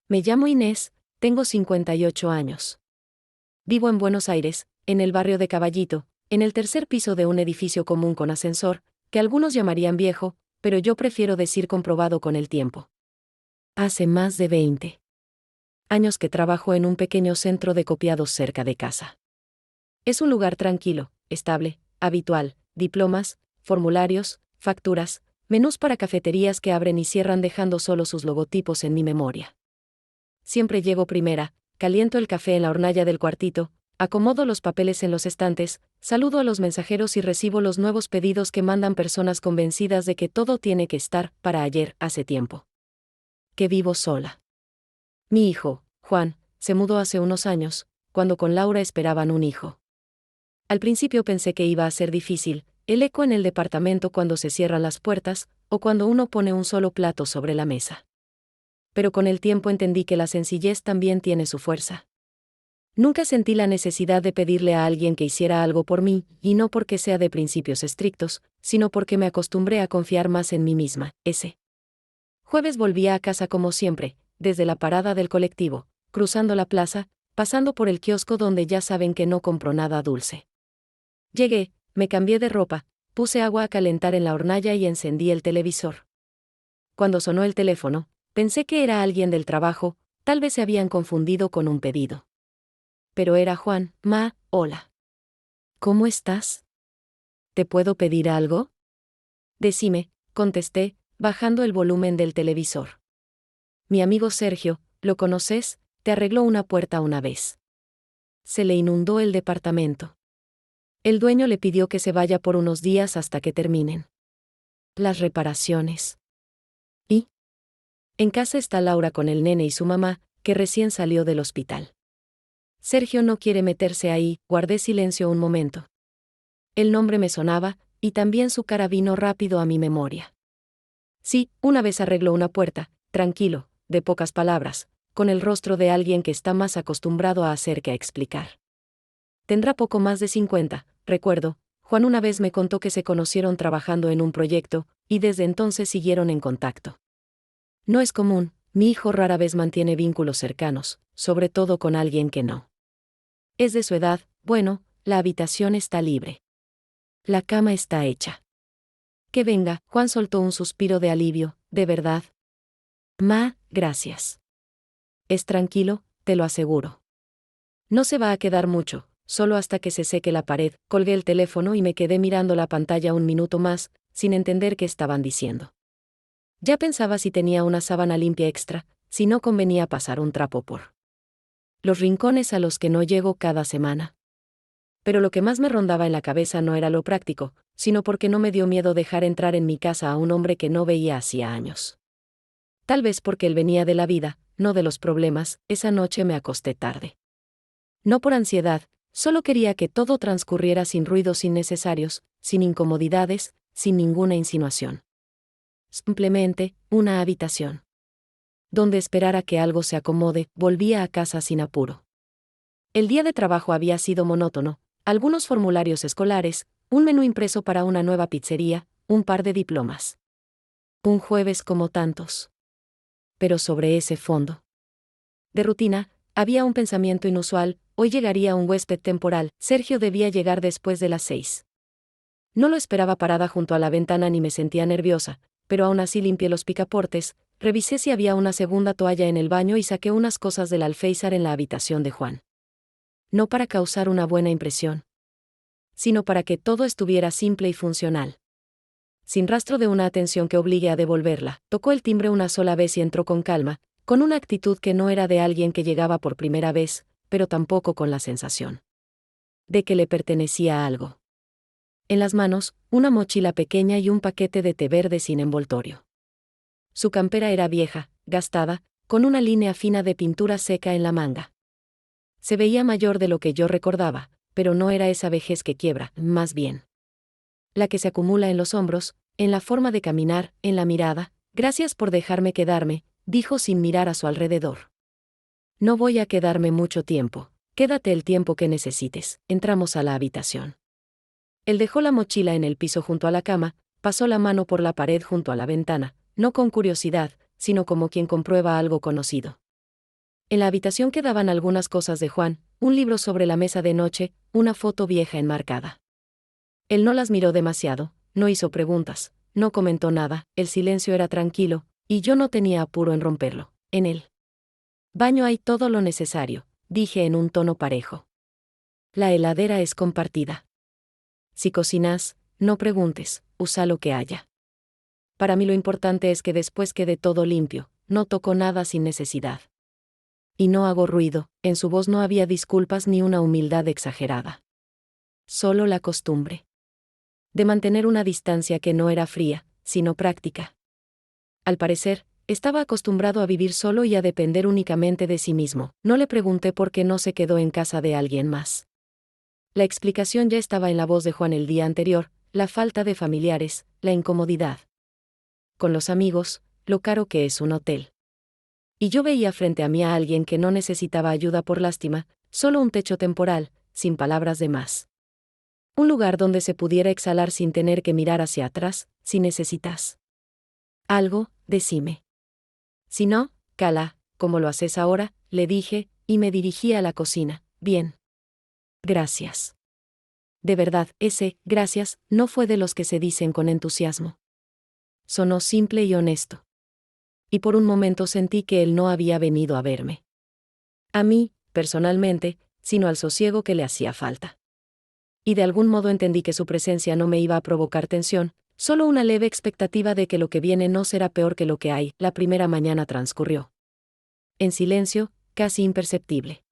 Me llamo Inés, tengo 58 años. Vivo en Buenos Aires, en el barrio de Caballito, en el tercer piso de un edificio común con ascensor, que algunos llamarían viejo, pero yo prefiero decir comprobado con el tiempo. Hace más de 20 años que trabajo en un pequeño centro de copiados cerca de casa. Es un lugar tranquilo, estable, habitual, diplomas, formularios, facturas, menús para cafeterías que abren y cierran dejando solo sus logotipos en mi memoria. Siempre llego primera, caliento el café en la hornalla del cuartito, acomodo los papeles en los estantes, saludo a los mensajeros y recibo los nuevos pedidos que mandan personas convencidas de que todo tiene que estar para ayer hace tiempo. Que vivo sola. Mi hijo, Juan, se mudó hace unos años, cuando con Laura esperaban un hijo. Al principio pensé que iba a ser difícil, el eco en el departamento cuando se cierran las puertas, o cuando uno pone un solo plato sobre la mesa. Pero con el tiempo entendí que la sencillez también tiene su fuerza. Nunca sentí la necesidad de pedirle a alguien que hiciera algo por mí, y no porque sea de principios estrictos, sino porque me acostumbré a confiar más en mí misma. Ese jueves volvía a casa como siempre, desde la parada del colectivo, cruzando la plaza, pasando por el kiosco donde ya saben que no compro nada dulce. Llegué, me cambié de ropa, puse agua a calentar en la hornalla y encendí el televisor. Cuando sonó el teléfono, pensé que era alguien del trabajo, tal vez se habían confundido con un pedido. Pero era Juan. Hola. ¿Cómo estás? ¿Te puedo pedir algo? Decime, contesté, bajando el volumen del televisor. Mi amigo Sergio, ¿lo conoces? Te arregló una puerta una vez. Se le inundó el departamento. El dueño le pidió que se vaya por unos días hasta que terminen las reparaciones. ¿Y? En casa está Laura con el nene y su mamá, que recién salió del hospital. Sergio no quiere meterse ahí, guardé silencio un momento. El nombre me sonaba, y también su cara vino rápido a mi memoria. Sí, una vez arregló una puerta, tranquilo, de pocas palabras, con el rostro de alguien que está más acostumbrado a hacer que a explicar. Tendrá poco más de 50, recuerdo. Juan una vez me contó que se conocieron trabajando en un proyecto, y desde entonces siguieron en contacto. No es común, mi hijo rara vez mantiene vínculos cercanos, sobre todo con alguien que no es de su edad. Bueno, la habitación está libre. La cama está hecha. Que venga. Juan soltó un suspiro de alivio. ¿De verdad? Gracias. Es tranquilo, te lo aseguro. No se va a quedar mucho, solo hasta que se seque la pared. Colgué el teléfono y me quedé mirando la pantalla un minuto más, sin entender qué estaban diciendo. Ya pensaba si tenía una sábana limpia extra, si no convenía pasar un trapo por los rincones a los que no llego cada semana. Pero lo que más me rondaba en la cabeza no era lo práctico, sino porque no me dio miedo dejar entrar en mi casa a un hombre que no veía hacía años. Tal vez porque él venía de la vida, no de los problemas. Esa noche me acosté tarde. No por ansiedad, solo quería que todo transcurriera sin ruidos innecesarios, sin incomodidades, sin ninguna insinuación. Simplemente, una habitación donde esperar a que algo se acomode. Volvía a casa sin apuro. El día de trabajo había sido monótono, algunos formularios escolares, un menú impreso para una nueva pizzería, un par de diplomas. Un jueves como tantos. Pero sobre ese fondo de rutina, había un pensamiento inusual. Hoy llegaría un huésped temporal. Sergio debía llegar después de las 6. No lo esperaba parada junto a la ventana ni me sentía nerviosa, pero aún así limpié los picaportes, revisé si había una segunda toalla en el baño y saqué unas cosas del alféizar en la habitación de Juan. No para causar una buena impresión, sino para que todo estuviera simple y funcional. Sin rastro de una atención que obligue a devolverla, tocó el timbre una sola vez y entró con calma, con una actitud que no era de alguien que llegaba por primera vez, pero tampoco con la sensación de que le pertenecía algo. En las manos, una mochila pequeña y un paquete de té verde sin envoltorio. Su campera era vieja, gastada, con una línea fina de pintura seca en la manga. Se veía mayor de lo que yo recordaba, pero no era esa vejez que quiebra, más bien la que se acumula en los hombros, en la forma de caminar, en la mirada. Gracias por dejarme quedarme, dijo sin mirar a su alrededor. No voy a quedarme mucho tiempo, quédate el tiempo que necesites. Entramos a la habitación. Él dejó la mochila en el piso junto a la cama, pasó la mano por la pared junto a la ventana, no con curiosidad, sino como quien comprueba algo conocido. En la habitación quedaban algunas cosas de Juan, un libro sobre la mesa de noche, una foto vieja enmarcada. Él no las miró demasiado, no hizo preguntas, no comentó nada, el silencio era tranquilo, y yo no tenía apuro en romperlo. En el baño hay todo lo necesario, dije en un tono parejo. La heladera es compartida. Si cocinas, no preguntes, usa lo que haya. Para mí lo importante es que después quede todo limpio, no toco nada sin necesidad. Y no hago ruido, en su voz no había disculpas ni una humildad exagerada. Solo la costumbre de mantener una distancia que no era fría, sino práctica. Al parecer, estaba acostumbrado a vivir solo y a depender únicamente de sí mismo. No le pregunté por qué no se quedó en casa de alguien más. La explicación ya estaba en la voz de Juan el día anterior, la falta de familiares, la incomodidad con los amigos, lo caro que es un hotel. Y yo veía frente a mí a alguien que no necesitaba ayuda por lástima, solo un techo temporal, sin palabras de más. Un lugar donde se pudiera exhalar sin tener que mirar hacia atrás, si necesitas algo, decime. Si no, cala, como lo haces ahora, le dije, y me dirigí a la cocina. Bien. Gracias. De verdad, ese, gracias, no fue de los que se dicen con entusiasmo. Sonó simple y honesto. Y por un momento sentí que él no había venido a verme. A mí, personalmente, sino al sosiego que le hacía falta. Y de algún modo entendí que su presencia no me iba a provocar tensión, solo una leve expectativa de que lo que viene no será peor que lo que hay. La primera mañana transcurrió en silencio, casi imperceptible.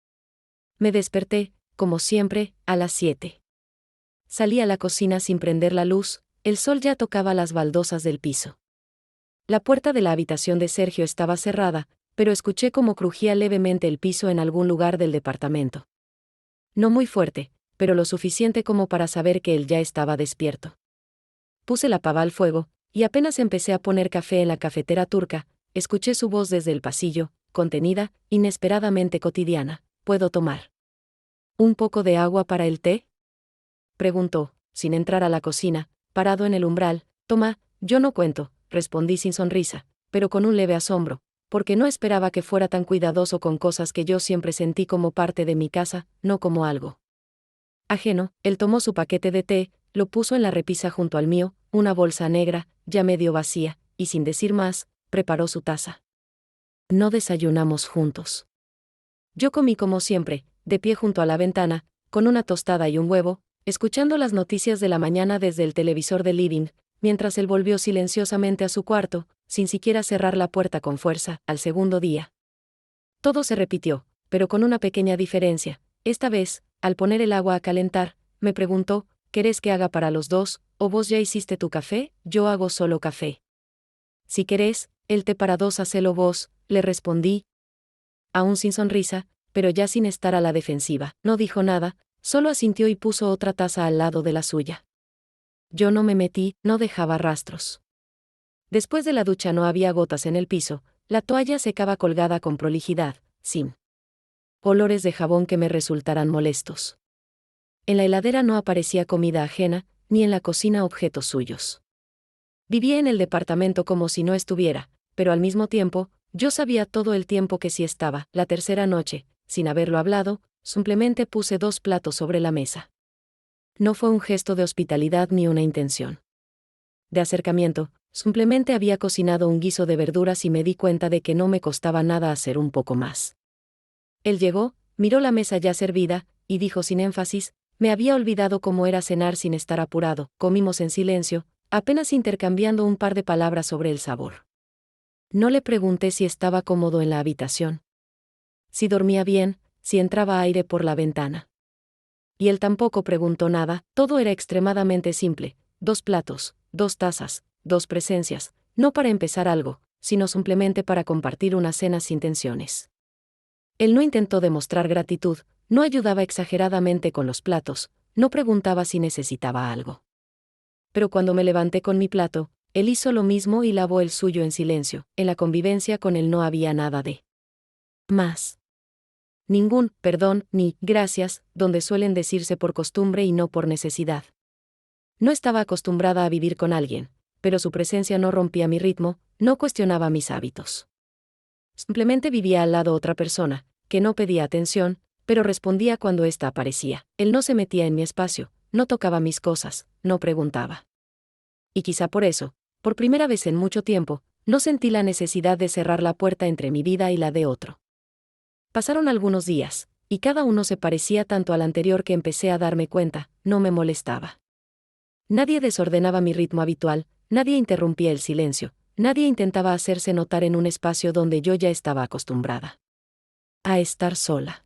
Me desperté, como siempre, a las 7. Salí a la cocina sin prender la luz, el sol ya tocaba las baldosas del piso. La puerta de la habitación de Sergio estaba cerrada, pero escuché cómo crujía levemente el piso en algún lugar del departamento. No muy fuerte, pero lo suficiente como para saber que él ya estaba despierto. Puse la pava al fuego, y apenas empecé a poner café en la cafetera turca, escuché su voz desde el pasillo, contenida, inesperadamente cotidiana. ¿Puedo tomar un poco de agua para el té?, preguntó, sin entrar a la cocina, parado en el umbral. Toma, yo no cuento, respondí sin sonrisa, pero con un leve asombro, porque no esperaba que fuera tan cuidadoso con cosas que yo siempre sentí como parte de mi casa, no como algo ajeno. Él tomó su paquete de té, lo puso en la repisa junto al mío, una bolsa negra, ya medio vacía, y sin decir más, preparó su taza. No desayunamos juntos. Yo comí como siempre, de pie junto a la ventana, con una tostada y un huevo, escuchando las noticias de la mañana desde el televisor del living, mientras él volvió silenciosamente a su cuarto, sin siquiera cerrar la puerta con fuerza. Al segundo día todo se repitió, pero con una pequeña diferencia. Esta vez, al poner el agua a calentar, me preguntó, ¿querés que haga para los dos, o vos ya hiciste tu café? Yo hago solo café. Si querés, el té para dos hacelo vos, le respondí, aún sin sonrisa, pero ya sin estar a la defensiva. No dijo nada, solo asintió y puso otra taza al lado de la suya. Yo no me metí, no dejaba rastros. Después de la ducha no había gotas en el piso, la toalla secaba colgada con prolijidad, sin olores de jabón que me resultaran molestos. En la heladera no aparecía comida ajena, ni en la cocina objetos suyos. Vivía en el departamento como si no estuviera, pero al mismo tiempo, yo sabía todo el tiempo que sí estaba. La tercera noche, sin haberlo hablado, simplemente puse 2 platos sobre la mesa. No fue un gesto de hospitalidad ni una intención de acercamiento, simplemente había cocinado un guiso de verduras y me di cuenta de que no me costaba nada hacer un poco más. Él llegó, miró la mesa ya servida, y dijo sin énfasis, me había olvidado cómo era cenar sin estar apurado. Comimos en silencio, apenas intercambiando un par de palabras sobre el sabor. No le pregunté si estaba cómodo en la habitación, si dormía bien, si entraba aire por la ventana. Y él tampoco preguntó nada. Todo era extremadamente simple: 2 platos, 2 tazas, 2 presencias, no para empezar algo, sino simplemente para compartir una cena sin tensiones. Él no intentó demostrar gratitud, no ayudaba exageradamente con los platos, no preguntaba si necesitaba algo. Pero cuando me levanté con mi plato, él hizo lo mismo y lavó el suyo en silencio. En la convivencia con él no había nada de más. Ningún perdón ni gracias, donde suelen decirse por costumbre y no por necesidad. No estaba acostumbrada a vivir con alguien, pero su presencia no rompía mi ritmo, no cuestionaba mis hábitos. Simplemente vivía al lado otra persona, que no pedía atención, pero respondía cuando ésta aparecía. Él no se metía en mi espacio, no tocaba mis cosas, no preguntaba. Y quizá por eso, por primera vez en mucho tiempo, no sentí la necesidad de cerrar la puerta entre mi vida y la de otro. Pasaron algunos días, y cada uno se parecía tanto al anterior que empecé a darme cuenta, no me molestaba. Nadie desordenaba mi ritmo habitual, nadie interrumpía el silencio, nadie intentaba hacerse notar en un espacio donde yo ya estaba acostumbrada a estar sola.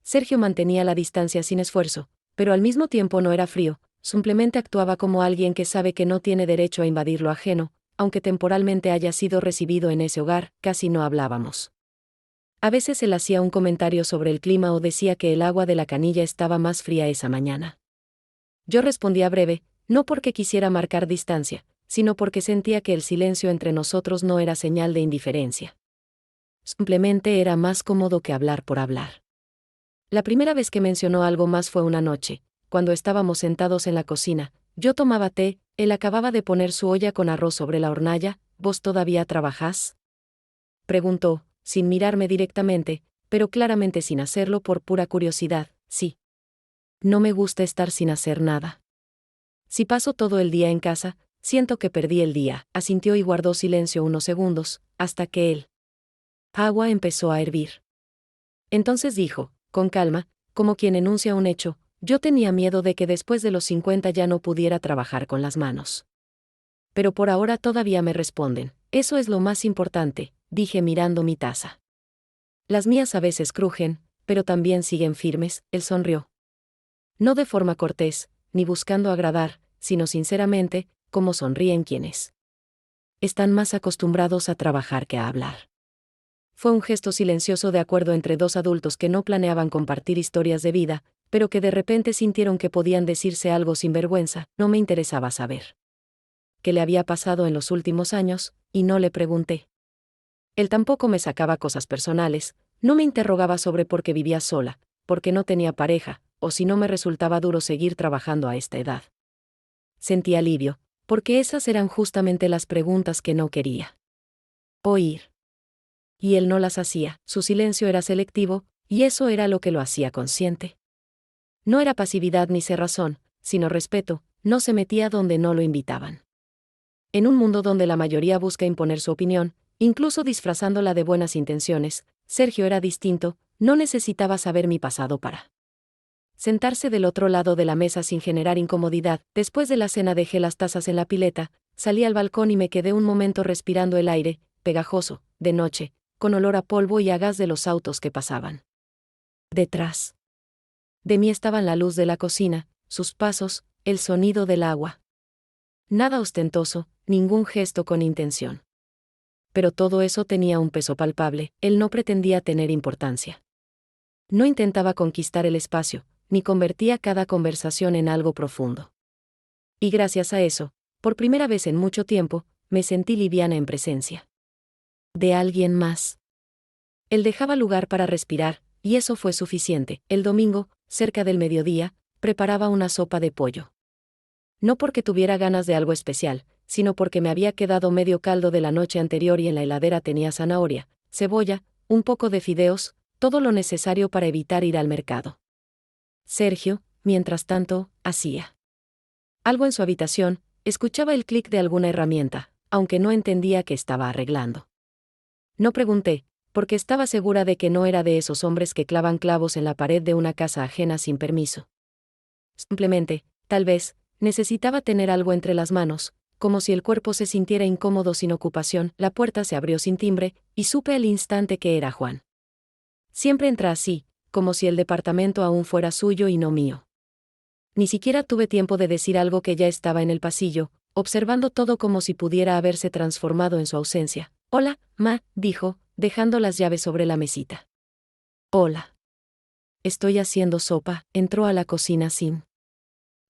Sergio mantenía la distancia sin esfuerzo, pero al mismo tiempo no era frío, simplemente actuaba como alguien que sabe que no tiene derecho a invadir lo ajeno, aunque temporalmente haya sido recibido en ese hogar. Casi no hablábamos. A veces él hacía un comentario sobre el clima o decía que el agua de la canilla estaba más fría esa mañana. Yo respondía breve, no porque quisiera marcar distancia, sino porque sentía que el silencio entre nosotros no era señal de indiferencia. Simplemente era más cómodo que hablar por hablar. La primera vez que mencionó algo más fue una noche, cuando estábamos sentados en la cocina, yo tomaba té, él acababa de poner su olla con arroz sobre la hornalla. ¿Vos todavía trabajás?, preguntó, sin mirarme directamente, pero claramente sin hacerlo por pura curiosidad. Sí. No me gusta estar sin hacer nada. Si paso todo el día en casa, siento que perdí el día, asintió y guardó silencio unos segundos, hasta que el agua empezó a hervir. Entonces dijo, con calma, como quien enuncia un hecho: yo tenía miedo de que después de los 50 ya no pudiera trabajar con las manos. Pero por ahora todavía me responden. Eso es lo más importante, dije mirando mi taza. Las mías a veces crujen, pero también siguen firmes. Él sonrió. No de forma cortés, ni buscando agradar, sino sinceramente, como sonríen quienes están más acostumbrados a trabajar que a hablar. Fue un gesto silencioso de acuerdo entre dos adultos que no planeaban compartir historias de vida, pero que de repente sintieron que podían decirse algo sin vergüenza. No me interesaba saber qué le había pasado en los últimos años, y no le pregunté. Él tampoco me sacaba cosas personales, no me interrogaba sobre por qué vivía sola, por qué no tenía pareja, o si no me resultaba duro seguir trabajando a esta edad. Sentí alivio, porque esas eran justamente las preguntas que no quería oír. Y él no las hacía, su silencio era selectivo, y eso era lo que lo hacía consciente. No era pasividad ni cerrazón, sino respeto, no se metía donde no lo invitaban. En un mundo donde la mayoría busca imponer su opinión, incluso disfrazándola de buenas intenciones, Sergio era distinto, no necesitaba saber mi pasado para sentarse del otro lado de la mesa sin generar incomodidad. Después de la cena dejé las tazas en la pileta, salí al balcón y me quedé un momento respirando el aire, pegajoso, de noche, con olor a polvo y a gas de los autos que pasaban. Detrás de mí estaban la luz de la cocina, sus pasos, el sonido del agua. Nada ostentoso, ningún gesto con intención. Pero todo eso tenía un peso palpable. Él no pretendía tener importancia. No intentaba conquistar el espacio, ni convertía cada conversación en algo profundo. Y gracias a eso, por primera vez en mucho tiempo, me sentí liviana en presencia de alguien más. Él dejaba lugar para respirar, y eso fue suficiente. El domingo, cerca del mediodía, preparaba una sopa de pollo. No porque tuviera ganas de algo especial, sino porque me había quedado medio caldo de la noche anterior y en la heladera tenía zanahoria, cebolla, un poco de fideos, todo lo necesario para evitar ir al mercado. Sergio, mientras tanto, hacía algo en su habitación, escuchaba el clic de alguna herramienta, aunque no entendía qué estaba arreglando. No pregunté, porque estaba segura de que no era de esos hombres que clavan clavos en la pared de una casa ajena sin permiso. Simplemente, tal vez, necesitaba tener algo entre las manos, como si el cuerpo se sintiera incómodo sin ocupación. La puerta se abrió sin timbre, y supe al instante que era Juan. Siempre entra así, como si el departamento aún fuera suyo y no mío. Ni siquiera tuve tiempo de decir algo que ya estaba en el pasillo, observando todo como si pudiera haberse transformado en su ausencia. «Hola, ma», dijo, dejando las llaves sobre la mesita. «Hola. Estoy haciendo sopa». Entró a la cocina sin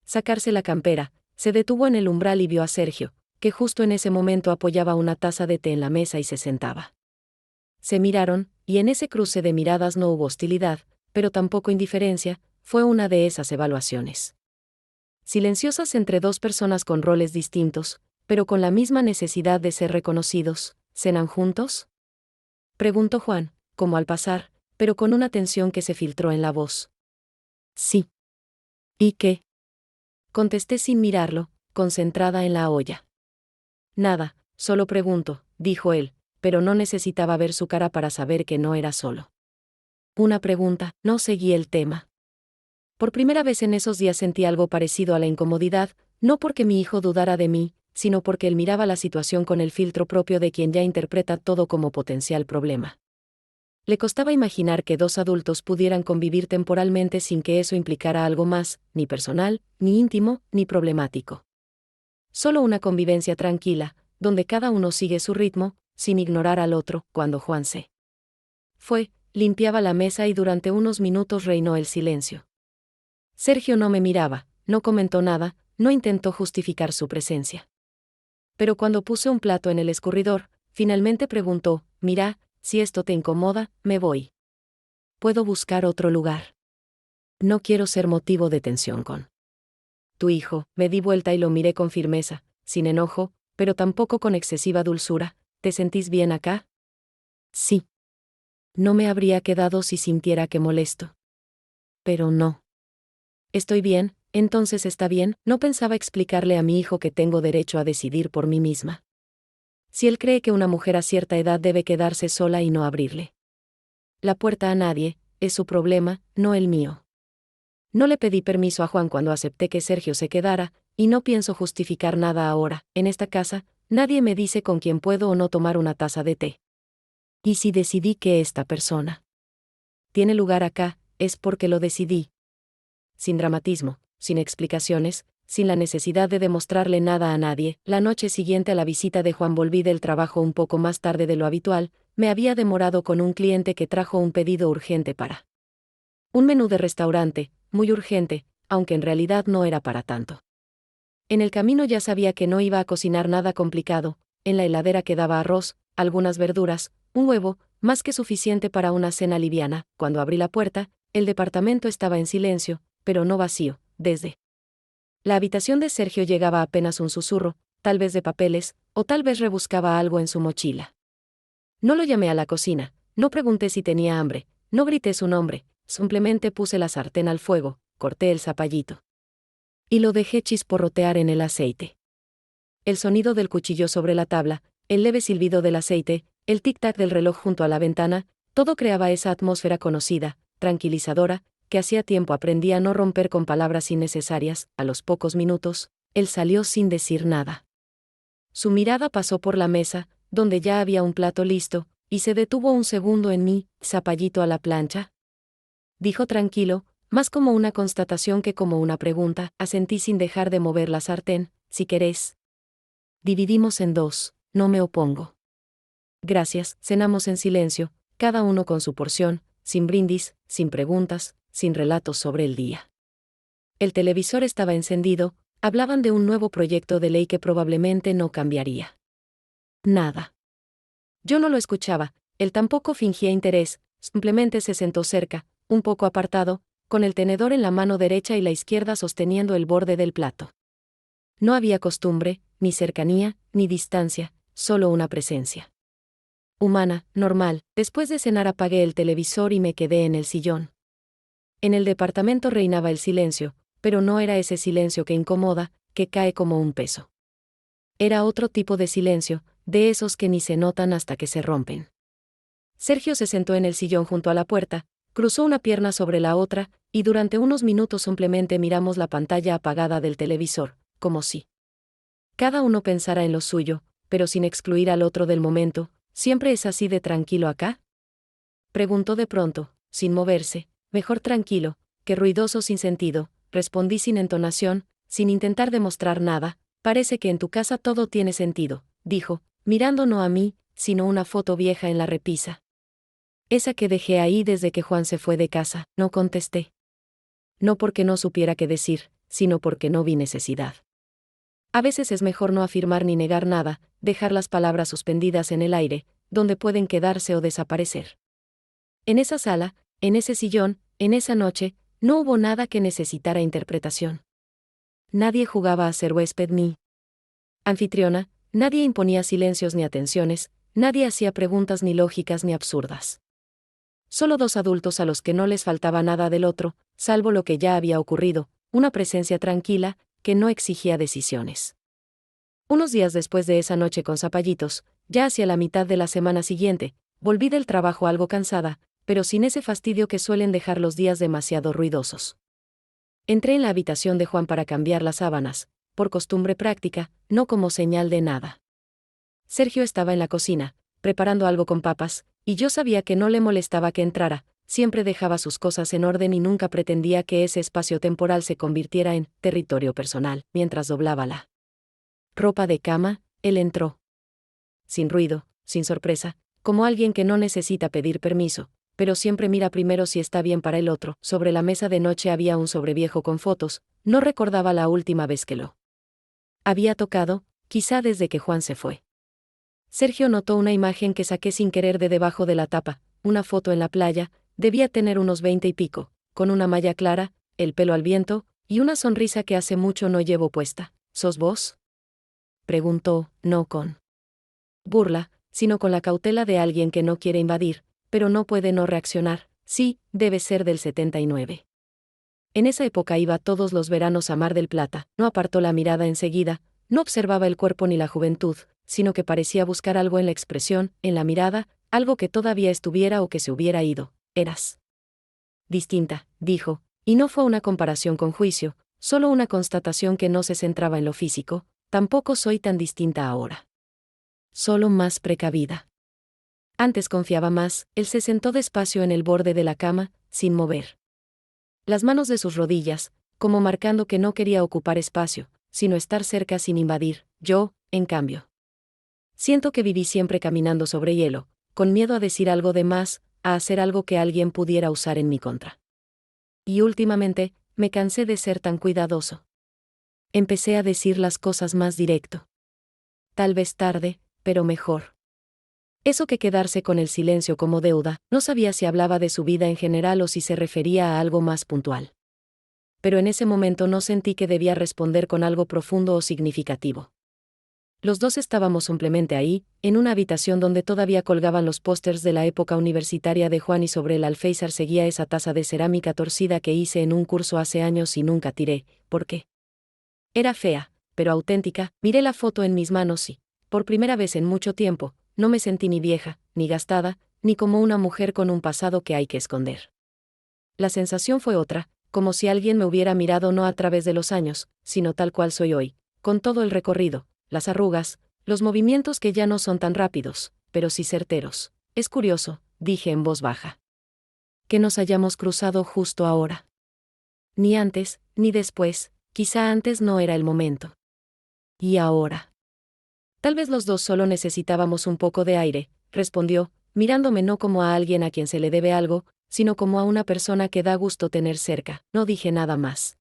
sacarse la campera, se detuvo en el umbral y vio a Sergio, que justo en ese momento apoyaba una taza de té en la mesa y se sentaba. Se miraron, y en ese cruce de miradas no hubo hostilidad, pero tampoco indiferencia. Fue una de esas evaluaciones silenciosas entre dos personas con roles distintos, pero con la misma necesidad de ser reconocidos. «¿Cenan juntos?», preguntó Juan, como al pasar, pero con una tensión que se filtró en la voz. Sí. ¿Y qué? Contesté sin mirarlo, concentrada en la olla. Nada, solo pregunto, dijo él, pero no necesitaba ver su cara para saber que no era solo una pregunta. No seguí el tema. Por primera vez en esos días sentí algo parecido a la incomodidad, no porque mi hijo dudara de mí, sino porque él miraba la situación con el filtro propio de quien ya interpreta todo como potencial problema. Le costaba imaginar que dos adultos pudieran convivir temporalmente sin que eso implicara algo más, ni personal, ni íntimo, ni problemático. Solo una convivencia tranquila, donde cada uno sigue su ritmo, sin ignorar al otro. Cuando Juan se fue, limpiaba la mesa y durante unos minutos reinó el silencio. Sergio no me miraba, no comentó nada, no intentó justificar su presencia. Pero cuando puse un plato en el escurridor, finalmente preguntó: «Mira, si esto te incomoda, me voy. Puedo buscar otro lugar. No quiero ser motivo de tensión con tu hijo». Me di vuelta y lo miré con firmeza, sin enojo, pero tampoco con excesiva dulzura. «¿Te sentís bien acá?» «Sí. No me habría quedado si sintiera que molesto. Pero no. Estoy bien». «Entonces está bien». No pensaba explicarle a mi hijo que tengo derecho a decidir por mí misma. Si él cree que una mujer a cierta edad debe quedarse sola y no abrirle la puerta a nadie, es su problema, no el mío. No le pedí permiso a Juan cuando acepté que Sergio se quedara, y no pienso justificar nada ahora. En esta casa, nadie me dice con quién puedo o no tomar una taza de té. Y si decidí que esta persona tiene lugar acá, es porque lo decidí. Sin dramatismo, sin explicaciones, sin la necesidad de demostrarle nada a nadie. La noche siguiente a la visita de Juan volví del trabajo un poco más tarde de lo habitual. Me había demorado con un cliente que trajo un pedido urgente para un menú de restaurante, muy urgente, aunque en realidad no era para tanto. En el camino ya sabía que no iba a cocinar nada complicado. En la heladera quedaba arroz, algunas verduras, un huevo, más que suficiente para una cena liviana. Cuando abrí la puerta, el departamento estaba en silencio, pero no vacío. Desde la habitación de Sergio llegaba apenas un susurro, tal vez de papeles, o tal vez rebuscaba algo en su mochila. No lo llamé a la cocina, no pregunté si tenía hambre, no grité su nombre, simplemente puse la sartén al fuego, corté el zapallito y lo dejé chisporrotear en el aceite. El sonido del cuchillo sobre la tabla, el leve silbido del aceite, el tic-tac del reloj junto a la ventana, todo creaba esa atmósfera conocida, tranquilizadora, que hacía tiempo aprendí a no romper con palabras innecesarias. A los pocos minutos, él salió sin decir nada. Su mirada pasó por la mesa, donde ya había un plato listo, y se detuvo un segundo en mí. «¿Zapallito a la plancha?», dijo tranquilo, más como una constatación que como una pregunta. Asentí sin dejar de mover la sartén. «Si querés. Dividimos en dos, no me opongo». «Gracias». Cenamos en silencio, cada uno con su porción, sin brindis, sin preguntas, sin relatos sobre el día. El televisor estaba encendido, hablaban de un nuevo proyecto de ley que probablemente no cambiaría nada. Yo no lo escuchaba, él tampoco fingía interés, simplemente se sentó cerca, un poco apartado, con el tenedor en la mano derecha y la izquierda sosteniendo el borde del plato. No había costumbre, ni cercanía, ni distancia, solo una presencia humana, normal. Después de cenar apagué el televisor y me quedé en el sillón. En el departamento reinaba el silencio, pero no era ese silencio que incomoda, que cae como un peso. Era otro tipo de silencio, de esos que ni se notan hasta que se rompen. Sergio se sentó en el sillón junto a la puerta, cruzó una pierna sobre la otra, y durante unos minutos simplemente miramos la pantalla apagada del televisor, como si cada uno pensara en lo suyo, pero sin excluir al otro del momento. «¿Siempre es así de tranquilo acá?», preguntó de pronto, sin moverse. «Mejor tranquilo, que ruidoso sin sentido», respondí sin entonación, sin intentar demostrar nada. «Parece que en tu casa todo tiene sentido», dijo, mirando no a mí, sino una foto vieja en la repisa. «Esa que dejé ahí desde que Juan se fue de casa», no contesté. No porque no supiera qué decir, sino porque no vi necesidad. A veces es mejor no afirmar ni negar nada, dejar las palabras suspendidas en el aire, donde pueden quedarse o desaparecer. En esa sala, en ese sillón, en esa noche, no hubo nada que necesitara interpretación. Nadie jugaba a ser huésped ni anfitriona, nadie imponía silencios ni atenciones, nadie hacía preguntas ni lógicas ni absurdas. Solo dos adultos a los que no les faltaba nada del otro, salvo lo que ya había ocurrido, una presencia tranquila, que no exigía decisiones. Unos días después de esa noche con Zapallitos, ya hacia la mitad de la semana siguiente, volví del trabajo algo cansada, pero sin ese fastidio que suelen dejar los días demasiado ruidosos. Entré en la habitación de Juan para cambiar las sábanas, por costumbre práctica, no como señal de nada. Sergio estaba en la cocina, preparando algo con papas, y yo sabía que no le molestaba que entrara, siempre dejaba sus cosas en orden y nunca pretendía que ese espacio temporal se convirtiera en territorio personal. Mientras doblaba la ropa de cama, él entró. Sin ruido, sin sorpresa, como alguien que no necesita pedir permiso, pero siempre mira primero si está bien para el otro. Sobre la mesa de noche había un sobreviejo con fotos, no recordaba la última vez que lo había tocado, quizá desde que Juan se fue. Sergio notó una imagen que saqué sin querer de debajo de la tapa, una foto en la playa, debía tener unos 20 y pico, con una malla clara, el pelo al viento, y una sonrisa que hace mucho no llevo puesta. ¿Sos vos?, preguntó, no con burla, sino con la cautela de alguien que no quiere invadir, pero no puede no reaccionar. Sí, debe ser del 79. En esa época iba todos los veranos a Mar del Plata, no apartó la mirada enseguida, no observaba el cuerpo ni la juventud, sino que parecía buscar algo en la expresión, en la mirada, algo que todavía estuviera o que se hubiera ido. Eras distinta, dijo, y no fue una comparación con juicio, solo una constatación que no se centraba en lo físico. Tampoco soy tan distinta ahora. Solo más precavida. Antes confiaba más. Él se sentó despacio en el borde de la cama, sin mover las manos de sus rodillas, como marcando que no quería ocupar espacio, sino estar cerca sin invadir. Yo, en cambio, siento que viví siempre caminando sobre hielo, con miedo a decir algo de más, a hacer algo que alguien pudiera usar en mi contra. Y últimamente, me cansé de ser tan cuidadoso. Empecé a decir las cosas más directo. Tal vez tarde, pero mejor. Eso que quedarse con el silencio como deuda, no sabía si hablaba de su vida en general o si se refería a algo más puntual. Pero en ese momento no sentí que debía responder con algo profundo o significativo. Los dos estábamos simplemente ahí, en una habitación donde todavía colgaban los pósters de la época universitaria de Juan y sobre el alféizar seguía esa taza de cerámica torcida que hice en un curso hace años y nunca tiré. ¿Por qué? Era fea, pero auténtica. Miré la foto en mis manos y, por primera vez en mucho tiempo, no me sentí ni vieja, ni gastada, ni como una mujer con un pasado que hay que esconder. La sensación fue otra, como si alguien me hubiera mirado no a través de los años, sino tal cual soy hoy, con todo el recorrido, las arrugas, los movimientos que ya no son tan rápidos, pero sí certeros. Es curioso, dije en voz baja, que nos hayamos cruzado justo ahora. Ni antes, ni después, quizá antes no era el momento. ¿Y ahora? Tal vez los dos solo necesitábamos un poco de aire, respondió, mirándome no como a alguien a quien se le debe algo, sino como a una persona que da gusto tener cerca. No dije nada más.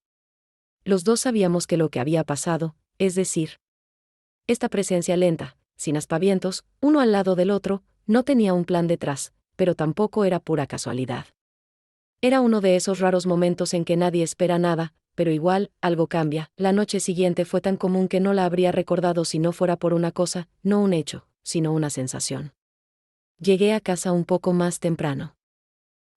Los dos sabíamos que lo que había pasado, es decir, esta presencia lenta, sin aspavientos, uno al lado del otro, no tenía un plan detrás, pero tampoco era pura casualidad. Era uno de esos raros momentos en que nadie espera nada, pero igual, algo cambia. La noche siguiente fue tan común que no la habría recordado si no fuera por una cosa, no un hecho, sino una sensación. Llegué a casa un poco más temprano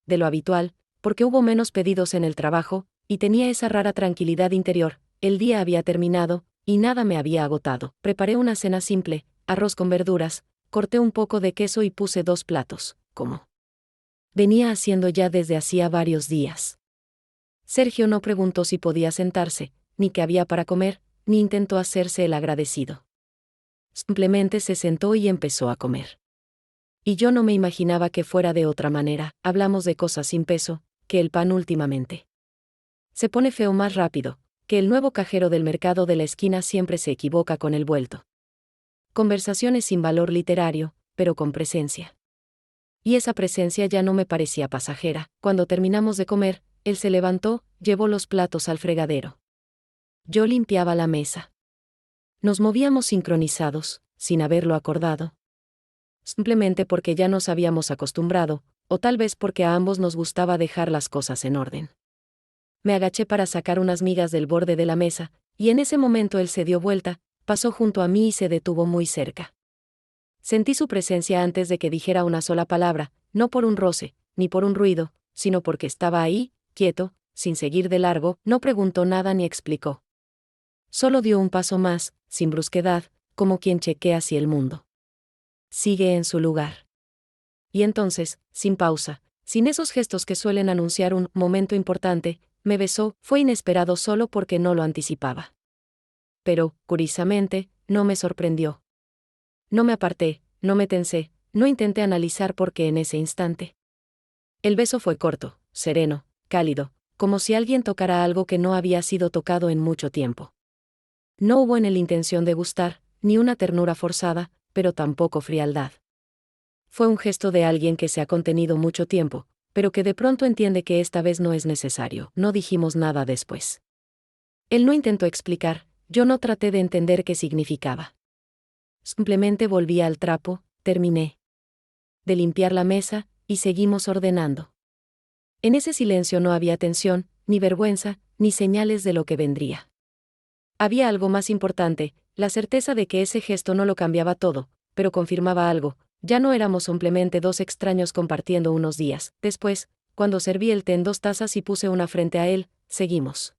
de lo habitual, porque hubo menos pedidos en el trabajo, y tenía esa rara tranquilidad interior. El día había terminado, y nada me había agotado. Preparé una cena simple, arroz con verduras, corté un poco de queso y puse 2 platos, como venía haciendo ya desde hacía varios días. Sergio no preguntó si podía sentarse, ni qué había para comer, ni intentó hacerse el agradecido. Simplemente se sentó y empezó a comer. Y yo no me imaginaba que fuera de otra manera. Hablamos de cosas sin peso, que el pan últimamente se pone feo más rápido, que el nuevo cajero del mercado de la esquina siempre se equivoca con el vuelto. Conversaciones sin valor literario, pero con presencia. Y esa presencia ya no me parecía pasajera. Cuando terminamos de comer, él se levantó, llevó los platos al fregadero. Yo limpiaba la mesa. Nos movíamos sincronizados, sin haberlo acordado. Simplemente porque ya nos habíamos acostumbrado, o tal vez porque a ambos nos gustaba dejar las cosas en orden. Me agaché para sacar unas migas del borde de la mesa, y en ese momento él se dio vuelta, pasó junto a mí y se detuvo muy cerca. Sentí su presencia antes de que dijera una sola palabra, no por un roce, ni por un ruido, sino porque estaba ahí, quieto, sin seguir de largo, no preguntó nada ni explicó. Solo dio un paso más, sin brusquedad, como quien chequea si el mundo sigue en su lugar. Y entonces, sin pausa, sin esos gestos que suelen anunciar un momento importante, me besó. Fue inesperado solo porque no lo anticipaba. Pero, curiosamente, no me sorprendió. No me aparté, no me tensé, no intenté analizar por qué en ese instante. El beso fue corto, sereno, cálido, como si alguien tocara algo que no había sido tocado en mucho tiempo. No hubo en él intención de gustar, ni una ternura forzada, pero tampoco frialdad. Fue un gesto de alguien que se ha contenido mucho tiempo, pero que de pronto entiende que esta vez no es necesario. No dijimos nada después. Él no intentó explicar, yo no traté de entender qué significaba. Simplemente volví al trapo, terminé de limpiar la mesa, y seguimos ordenando. En ese silencio no había tensión, ni vergüenza, ni señales de lo que vendría. Había algo más importante, la certeza de que ese gesto no lo cambiaba todo, pero confirmaba algo. Ya no éramos simplemente dos extraños compartiendo unos días. Después, cuando serví el té en 2 tazas y puse una frente a él, seguimos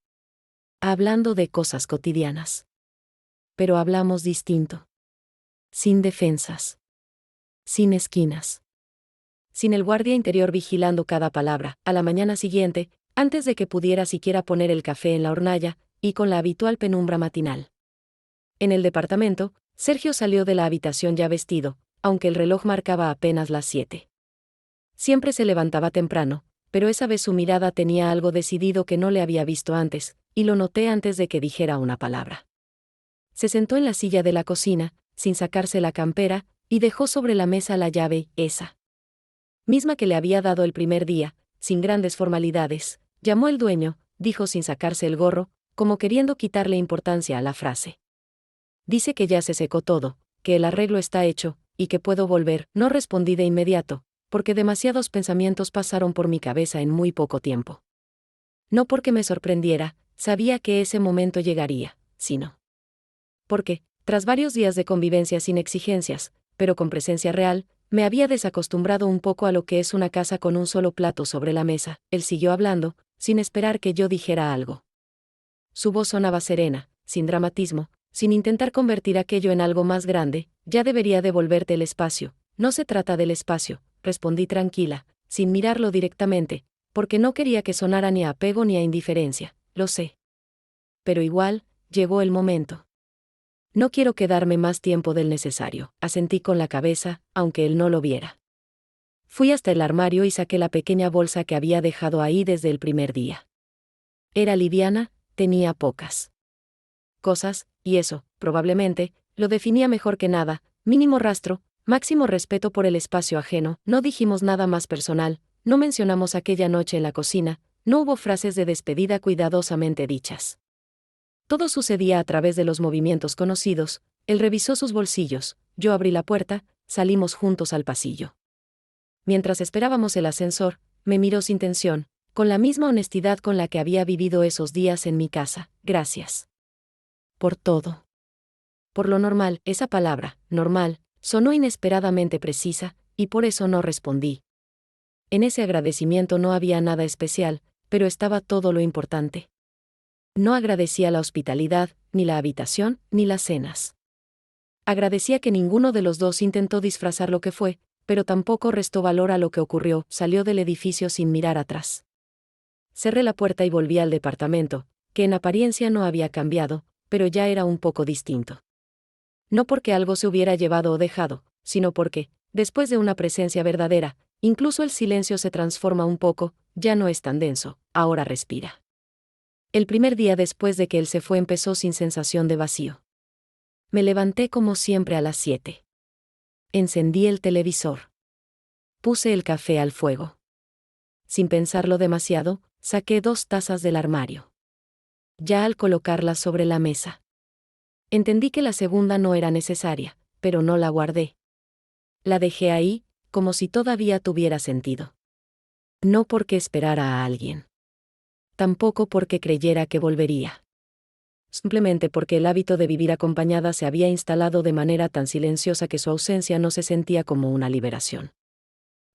hablando de cosas cotidianas. Pero hablamos distinto. Sin defensas. Sin esquinas. Sin el guardia interior vigilando cada palabra. A la mañana siguiente, antes de que pudiera siquiera poner el café en la hornalla, y con la habitual penumbra matinal. En el departamento, Sergio salió de la habitación ya vestido, aunque el reloj marcaba apenas las 7. Siempre se levantaba temprano, pero esa vez su mirada tenía algo decidido que no le había visto antes, y lo noté antes de que dijera una palabra. Se sentó en la silla de la cocina, sin sacarse la campera, y dejó sobre la mesa la llave, esa misma que le había dado el primer día, sin grandes formalidades. Llamó el dueño, dijo sin sacarse el gorro, como queriendo quitarle importancia a la frase. Dice que ya se secó todo, que el arreglo está hecho, y que puedo volver. No respondí de inmediato, porque demasiados pensamientos pasaron por mi cabeza en muy poco tiempo. No porque me sorprendiera, sabía que ese momento llegaría, sino porque, tras varios días de convivencia sin exigencias, pero con presencia real, me había desacostumbrado un poco a lo que es una casa con un solo plato sobre la mesa. Él siguió hablando, sin esperar que yo dijera algo. Su voz sonaba serena, sin dramatismo, sin intentar convertir aquello en algo más grande. Ya debería devolverte el espacio. No se trata del espacio, respondí tranquila, sin mirarlo directamente, porque no quería que sonara ni a apego ni a indiferencia, lo sé. Pero igual, llegó el momento. No quiero quedarme más tiempo del necesario, asentí con la cabeza, aunque él no lo viera. Fui hasta el armario y saqué la pequeña bolsa que había dejado ahí desde el primer día. Era liviana, tenía pocas cosas, y eso, probablemente, lo definía mejor que nada: mínimo rastro, máximo respeto por el espacio ajeno. No dijimos nada más personal, no mencionamos aquella noche en la cocina, no hubo frases de despedida cuidadosamente dichas. Todo sucedía a través de los movimientos conocidos. Él revisó sus bolsillos, yo abrí la puerta, salimos juntos al pasillo. Mientras esperábamos el ascensor, me miró sin tensión, con la misma honestidad con la que había vivido esos días en mi casa. Gracias por todo. Por lo normal, esa palabra, normal, sonó inesperadamente precisa, y por eso no respondí. En ese agradecimiento no había nada especial, pero estaba todo lo importante. No agradecía la hospitalidad, ni la habitación, ni las cenas. Agradecía que ninguno de los dos intentó disfrazar lo que fue, pero tampoco restó valor a lo que ocurrió. Salió del edificio sin mirar atrás. Cerré la puerta y volví al departamento, que en apariencia no había cambiado, pero ya era un poco distinto. No porque algo se hubiera llevado o dejado, sino porque, después de una presencia verdadera, incluso el silencio se transforma un poco, ya no es tan denso, ahora respira. El primer día después de que él se fue empezó sin sensación de vacío. Me levanté como siempre a las 7. Encendí el televisor. Puse el café al fuego. Sin pensarlo demasiado, saqué 2 tazas del armario. Ya al colocarlas sobre la mesa, entendí que la segunda no era necesaria, pero no la guardé. La dejé ahí, como si todavía tuviera sentido. No porque esperara a alguien. Tampoco porque creyera que volvería. Simplemente porque el hábito de vivir acompañada se había instalado de manera tan silenciosa que su ausencia no se sentía como una liberación.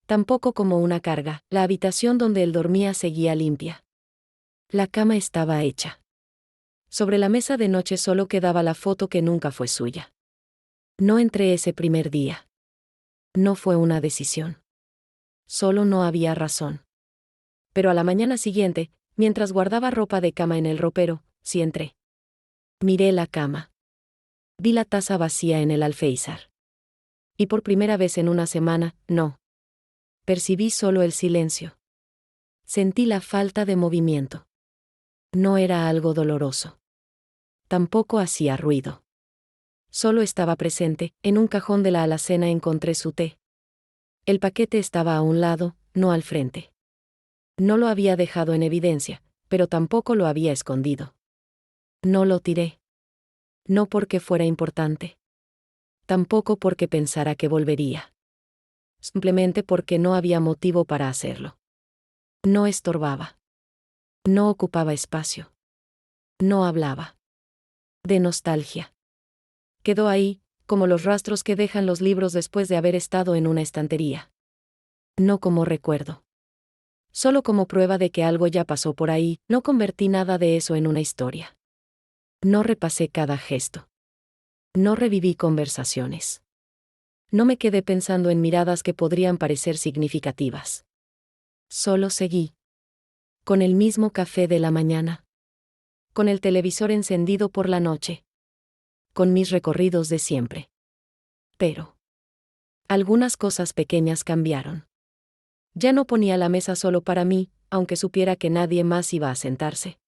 tampoco como una carga. La habitación donde él dormía seguía limpia. La cama estaba hecha. Sobre la mesa de noche solo quedaba la foto que nunca fue suya. No entré ese primer día. No fue una decisión. Solo no había razón. Pero a la mañana siguiente, mientras guardaba ropa de cama en el ropero, sí entré. Miré la cama. Vi la taza vacía en el alféizar. Y por primera vez en una semana, no. Percibí solo el silencio. Sentí la falta de movimiento. No era algo doloroso. Tampoco hacía ruido. Solo estaba presente. En un cajón de la alacena encontré su té. El paquete estaba a un lado, no al frente. No lo había dejado en evidencia, pero tampoco lo había escondido. No lo tiré. No porque fuera importante. Tampoco porque pensara que volvería. Simplemente porque no había motivo para hacerlo. No estorbaba. No ocupaba espacio. No hablaba. De nostalgia. Quedó ahí, como los rastros que dejan los libros después de haber estado en una estantería. No como recuerdo. Solo como prueba de que algo ya pasó por ahí. No convertí nada de eso en una historia. No repasé cada gesto. No reviví conversaciones. No me quedé pensando en miradas que podrían parecer significativas. Solo seguí. Con el mismo café de la mañana. Con el televisor encendido por la noche. Con mis recorridos de siempre. Pero algunas cosas pequeñas cambiaron. Ya no ponía la mesa solo para mí, aunque supiera que nadie más iba a sentarse.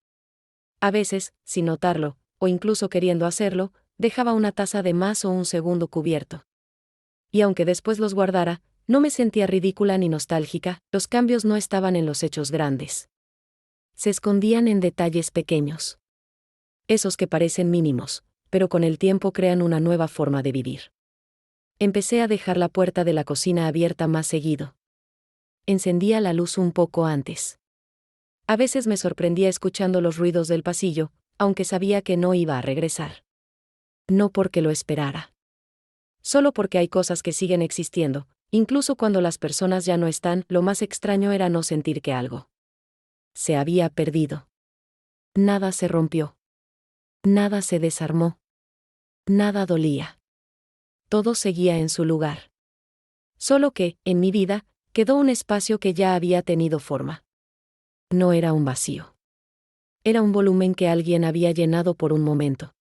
A veces, sin notarlo, o incluso queriendo hacerlo, dejaba una taza de más o un segundo cubierto. Y aunque después los guardara, no me sentía ridícula ni nostálgica. Los cambios no estaban en los hechos grandes. Se escondían en detalles pequeños. Esos que parecen mínimos, pero con el tiempo crean una nueva forma de vivir. Empecé a dejar la puerta de la cocina abierta más seguido. Encendía la luz un poco antes. A veces me sorprendía escuchando los ruidos del pasillo, aunque sabía que no iba a regresar. No porque lo esperara. Solo porque hay cosas que siguen existiendo, incluso cuando las personas ya no están. Lo más extraño era no sentir que algo se había perdido. Nada se rompió. Nada se desarmó. Nada dolía. Todo seguía en su lugar. Solo que, en mi vida, quedó un espacio que ya había tenido forma. No era un vacío. Era un volumen que alguien había llenado por un momento.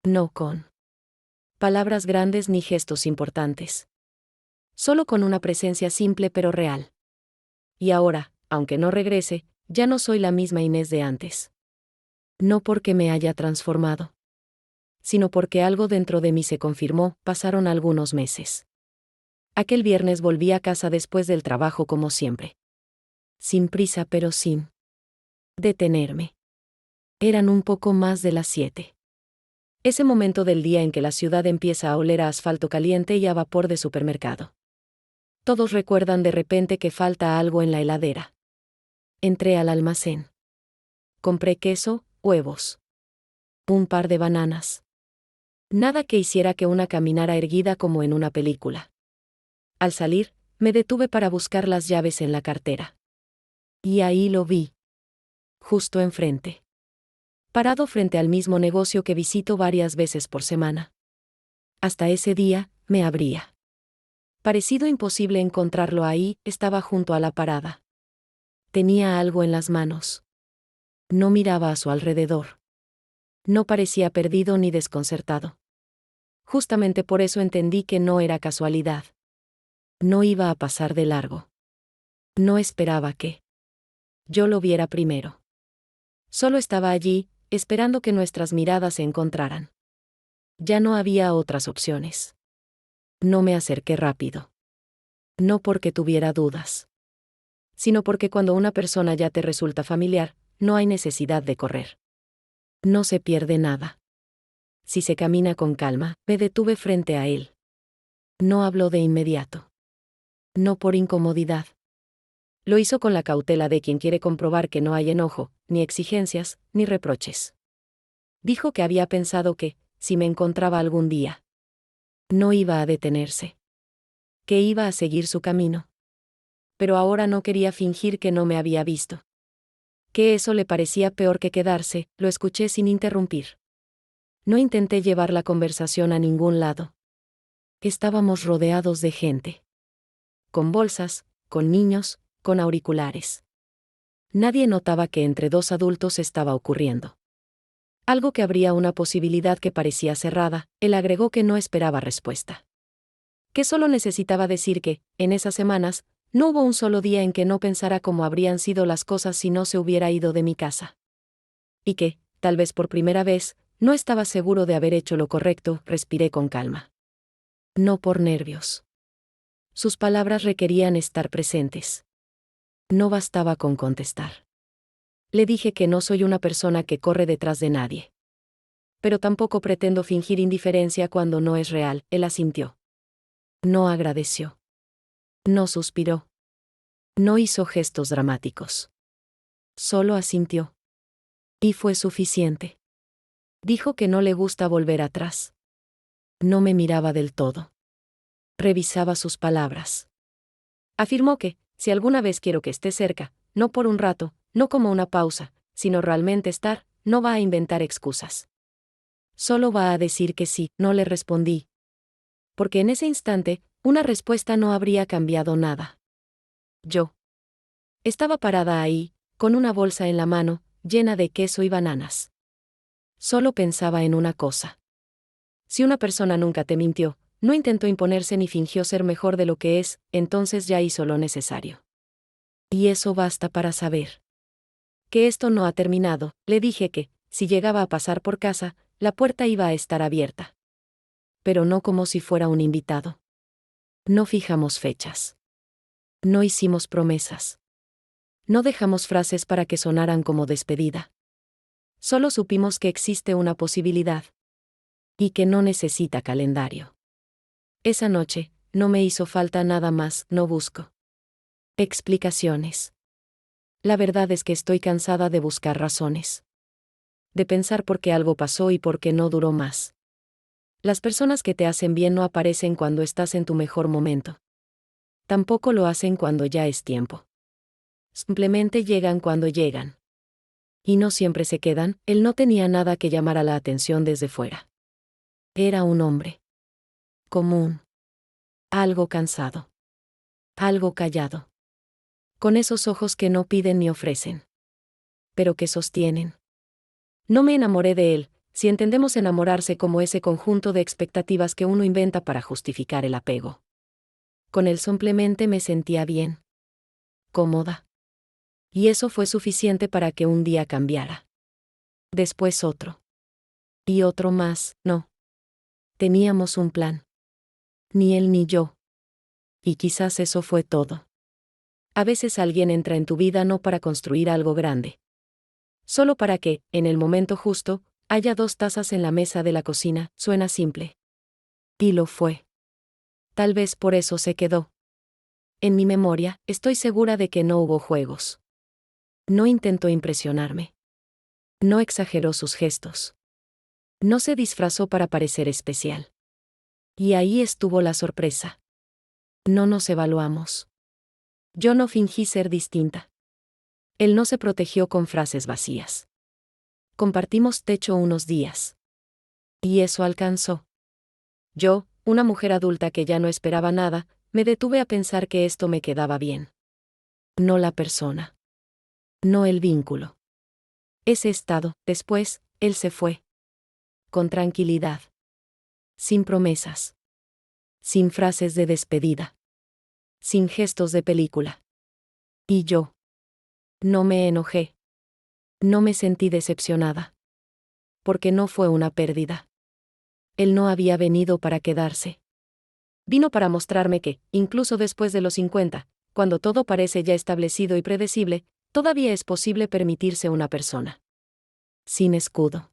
No con palabras grandes ni gestos importantes. Solo con una presencia simple pero real. Y ahora, aunque no regrese, ya no soy la misma Inés de antes. No porque me haya transformado, sino porque algo dentro de mí se confirmó. Pasaron algunos meses. Aquel viernes volví a casa después del trabajo como siempre. Sin prisa pero sin detenerme. Eran un poco más de las 7. Ese momento del día en que la ciudad empieza a oler a asfalto caliente y a vapor de supermercado. Todos recuerdan de repente que falta algo en la heladera. Entré al almacén. Compré queso, huevos. Un par de bananas. Nada que hiciera que una caminara erguida como en una película. Al salir, me detuve para buscar las llaves en la cartera. Y ahí lo vi. Justo enfrente. Parado frente al mismo negocio que visito varias veces por semana. Hasta ese día, me abría. Parecido imposible encontrarlo ahí, estaba junto a la parada. Tenía algo en las manos. No miraba a su alrededor. No parecía perdido ni desconcertado. Justamente por eso entendí que no era casualidad. No iba a pasar de largo. No esperaba que yo lo viera primero. Solo estaba allí, esperando que nuestras miradas se encontraran. Ya no había otras opciones. No me acerqué rápido. No porque tuviera dudas, sino porque cuando una persona ya te resulta familiar, no hay necesidad de correr. No se pierde nada. Si se camina con calma, me detuve frente a él. No habló de inmediato. No por incomodidad. Lo hizo con la cautela de quien quiere comprobar que no hay enojo, ni exigencias, ni reproches. Dijo que había pensado que, si me encontraba algún día, no iba a detenerse. Que iba a seguir su camino. pero ahora no quería fingir que no me había visto. Que eso le parecía peor que quedarse, lo escuché sin interrumpir. No intenté llevar la conversación a ningún lado. Estábamos rodeados de gente. Con bolsas, con niños, con auriculares. Nadie notaba que entre dos adultos estaba ocurriendo algo que abría una posibilidad que parecía cerrada. Él agregó que no esperaba respuesta. Que solo necesitaba decir que, en esas semanas, no hubo un solo día en que no pensara cómo habrían sido las cosas si no se hubiera ido de mi casa. Y que, tal vez por primera vez, no estaba seguro de haber hecho lo correcto. Respiré con calma. No por nervios. Sus palabras requerían estar presentes. No bastaba con contestar. Le dije que no soy una persona que corre detrás de nadie. Pero tampoco pretendo fingir indiferencia cuando no es real. Él asintió. No agradeció. No suspiró. No hizo gestos dramáticos. Solo asintió. Y fue suficiente. Dijo que no le gusta volver atrás. No me miraba del todo. Revisaba sus palabras. Afirmó que, si alguna vez quiero que esté cerca, no por un rato, no como una pausa, sino realmente estar, no va a inventar excusas. Solo va a decir que sí. No le respondí. Porque en ese instante, una respuesta no habría cambiado nada. Yo estaba parada ahí, con una bolsa en la mano, llena de queso y bananas. Solo pensaba en una cosa. Si una persona nunca te mintió, no intentó imponerse ni fingió ser mejor de lo que es, entonces ya hizo lo necesario. Y eso basta para saber que esto no ha terminado. Le dije que, si llegaba a pasar por casa, la puerta iba a estar abierta. Pero no como si fuera un invitado. No fijamos fechas. No hicimos promesas. No dejamos frases para que sonaran como despedida. Solo supimos que existe una posibilidad. Y que no necesita calendario. Esa noche, no me hizo falta nada más. No busco explicaciones. La verdad es que estoy cansada de buscar razones. De pensar por qué algo pasó y por qué no duró más. Las personas que te hacen bien no aparecen cuando estás en tu mejor momento. Tampoco lo hacen cuando ya es tiempo. Simplemente llegan cuando llegan. Y no siempre se quedan. Él no tenía nada que llamara la atención desde fuera. Era un hombre común. Algo cansado. Algo callado. Con esos ojos que no piden ni ofrecen. Pero que sostienen. No me enamoré de él, si entendemos enamorarse como ese conjunto de expectativas que uno inventa para justificar el apego. Con él simplemente me sentía bien. Cómoda. Y eso fue suficiente para que un día cambiara. Después otro. Y otro más. No. Teníamos un plan. Ni él ni yo. Y quizás eso fue todo. A veces alguien entra en tu vida no para construir algo grande. Solo para que, en el momento justo, haya 2 tazas en la mesa de la cocina. Suena simple. Y lo fue. Tal vez por eso se quedó. En mi memoria, estoy segura de que no hubo juegos. No intentó impresionarme. No exageró sus gestos. No se disfrazó para parecer especial. Y ahí estuvo la sorpresa. No nos evaluamos. Yo no fingí ser distinta. Él no se protegió con frases vacías. Compartimos techo unos días. Y eso alcanzó. Yo, una mujer adulta que ya no esperaba nada, me detuve a pensar que esto me quedaba bien. No la persona. No el vínculo. Ese estado. Después, él se fue. Con tranquilidad. Sin promesas. Sin frases de despedida. Sin gestos de película. Y yo. No me enojé. No me sentí decepcionada. Porque no fue una pérdida. Él no había venido para quedarse. Vino para mostrarme que, incluso después de los 50, cuando todo parece ya establecido y predecible, todavía es posible permitirse una persona. Sin escudo.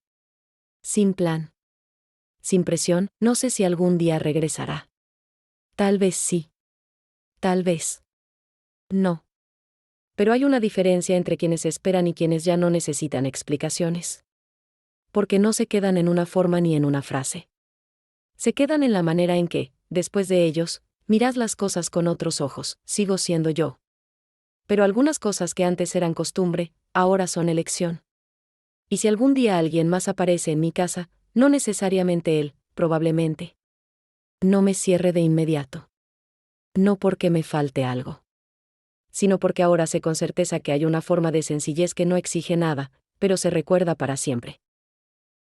Sin plan. Sin presión. No sé si algún día regresará. Tal vez sí. Tal vez. No. Pero hay una diferencia entre quienes esperan y quienes ya no necesitan explicaciones. Porque no se quedan en una forma ni en una frase. Se quedan en la manera en que, después de ellos, mirad las cosas con otros ojos. Sigo siendo yo. pero algunas cosas que antes eran costumbre, ahora son elección. Y si algún día alguien más aparece en mi casa, no necesariamente él, probablemente. No me cierre de inmediato. No porque me falte algo, sino porque ahora sé con certeza que hay una forma de sencillez que no exige nada, pero se recuerda para siempre.